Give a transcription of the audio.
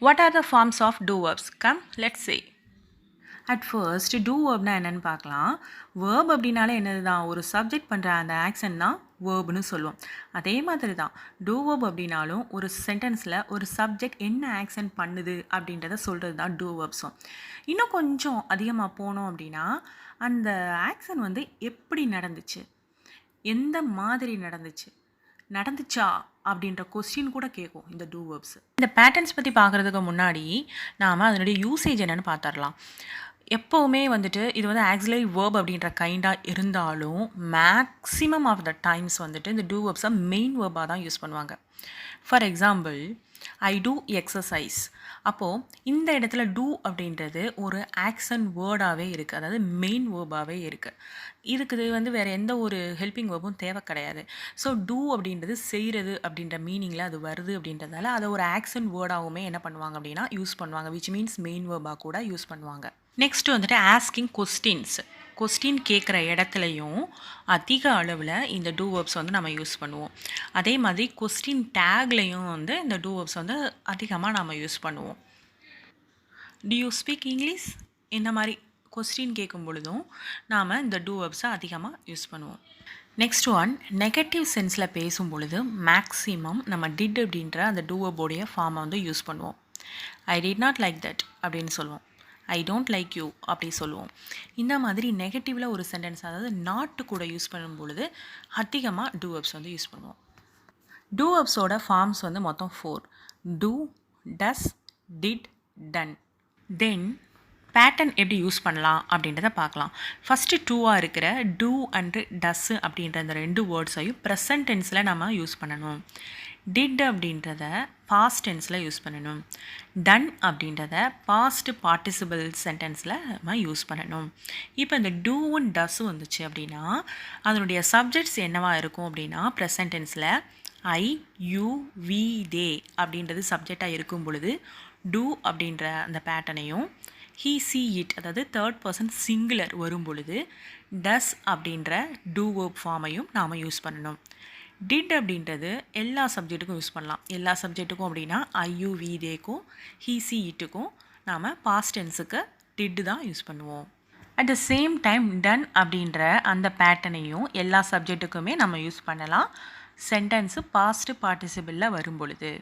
What are the forms of do verbs? Come, let's see. At first, do verbனா என்னன்னு பார்க்கலாம். verb அப்படின்னாலே என்னது தான், ஒரு சப்ஜெக்ட் பண்ணுற அந்த ஆக்ஷன் தான் வேர்ப்னு சொல்லுவோம். அதே மாதிரி தான் do verb அப்படின்னாலும் ஒரு சென்டென்ஸில் ஒரு சப்ஜெக்ட் என்ன ஆக்ஷன் பண்ணுது அப்படின்றத சொல்கிறது தான் do verbஸும். இன்னும் கொஞ்சம் அதிகமாக போனோம் அப்படின்னா அந்த ஆக்ஷன் வந்து எப்படி நடந்துச்சு, எந்த மாதிரி நடந்துச்சா அப்படின்ற கொஸ்டின் கூட கேட்கும் இந்த டூ வேர்ப்ஸ். இந்த பேட்டர்ன்ஸ் பற்றி பார்க்குறதுக்கு முன்னாடி நாம் அதனுடைய யூசேஜ் என்னென்னு பார்த்துடலாம். எப்போவுமே வந்துட்டு இது வந்து ஆக்சிலரி வேர்ப் அப்படின்ற கைண்டாக இருந்தாலும் மேக்ஸிமம் ஆஃப் த டைம்ஸ் வந்துட்டு இந்த டூ வேர்ப்ஸை மெயின் வேர்பாக தான் யூஸ் பண்ணுவாங்க. For example, I do exercise. அப்போது இந்த இடத்துல டூ அப்படின்றது ஒரு ஆக்ஷன் வேர்டாகவே இருக்குது, அதாவது மெயின் வேர்பாகவே இருக்குது. இதுக்கு வந்து வேறு எந்த ஒரு ஹெல்பிங் வேர்பும் தேவை கிடையாது. ஸோ டூ அப்படின்றது செய்கிறது அப்படின்ற மீனிங்கில் அது வருது அப்படின்றதால அதை ஒரு ஆக்ஷன் வேர்டாகவுமே என்ன பண்ணுவாங்க அப்படின்னா யூஸ் பண்ணுவாங்க, விச் மீன்ஸ் மெயின் வேர்பாக கூட யூஸ் பண்ணுவாங்க. நெக்ஸ்ட் வந்துட்டு ஆஸ்கிங் கொஸ்டின்ஸ். கொஸ்டின் கேட்குற இடத்துலையும் அதிக அளவில் இந்த டூ வேர்ப்ஸ் வந்து நம்ம யூஸ் பண்ணுவோம். அதே மாதிரி கொஸ்டின் டேக்லையும் வந்து இந்த டூ வேர்ப்ஸ் வந்து அதிகமாக நம்ம யூஸ் பண்ணுவோம். To you speak English? இந்த மாதிரி கொஸ்டின் கேட்கும் பொழுதும் நாம் இந்த டூ வேர்ப்ஸை அதிகமாக யூஸ் பண்ணுவோம். நெக்ஸ்ட் ஒன், நெகட்டிவ் சென்ஸில் பேசும் பொழுது மேக்ஸிமம் நம்ம டிட் அப்படின்ற அந்த டூ வேர்போடைய ஃபார்மை வந்து யூஸ் பண்ணுவோம். I did not like that அப்படின்னு சொல்லுவோம். ஐ டோன்ட் லைக் யூ அப்படி சொல்லுவோம். இந்த மாதிரி நெகட்டிவில் ஒரு சென்டென்ஸ், அதாவது நாட்டு கூட யூஸ் பண்ணும் பொழுது அதிகமாக டூ வேர்ப்ஸ் வந்து யூஸ் பண்ணுவோம். டூ வேர்ப்ஸோட ஃபார்ம்ஸ் வந்து மொத்தம் 4: do, does, did, done. Then pattern எப்படி யூஸ் பண்ணலாம் அப்படின்றத பார்க்கலாம். ஃபஸ்ட்டு டூவாக இருக்கிற டூ அண்டு டஸ்ஸு அப்படின்ற அந்த 2 வேர்ட்ஸையும் ப்ரெசன்ட் டென்ஸில் நம்ம யூஸ் பண்ணணும். டிட் அப்படின்றத பாஸ்ட் டென்ஸில் யூஸ் பண்ணணும். டன் அப்படின்றத பாஸ்ட் பார்ட்டிசிபிள் சென்டென்ஸில் நம்ம யூஸ் பண்ணணும். இப்போ இந்த டூவும் டஸ்ஸும் வந்துச்சு அப்படின்னா அதனுடைய சப்ஜெக்ட்ஸ் என்னவாக இருக்கும் அப்படின்னா ப்ரெசன்ட் டென்ஸில் ஐ, யூ, வி, தே அப்படின்றது சப்ஜெக்டாக இருக்கும் பொழுது டூ அப்படின்ற அந்த பேட்டர்னையும், ஹீ, சி, இட் அதாவது தேர்ட் பர்சன் சிங்குலர் வரும் பொழுது டஸ் அப்படின்ற டூ வேர்ப் ஃபார்மையும் நாம் யூஸ் பண்ணணும். டிட் அப்படின்றது எல்லா சப்ஜெக்ட்டுக்கும் யூஸ் பண்ணலாம். எல்லா சப்ஜெக்ட்டுக்கும் அப்படின்னா ஐயு, வி, தேக்கும், ஹீ, சி, இட்டுக்கும் நாம் பாஸ்ட் டென்ஸுக்கு டிட்டு தான் யூஸ் பண்ணுவோம். At the same time done அப்படின்ற அந்த பேட்டர்னையும் எல்லா சப்ஜெக்ட்டுக்குமே நம்ம யூஸ் பண்ணலாம் சென்டென்ஸு பாஸ்ட் பார்ட்டிசிபிளில் வரும் பொழுது.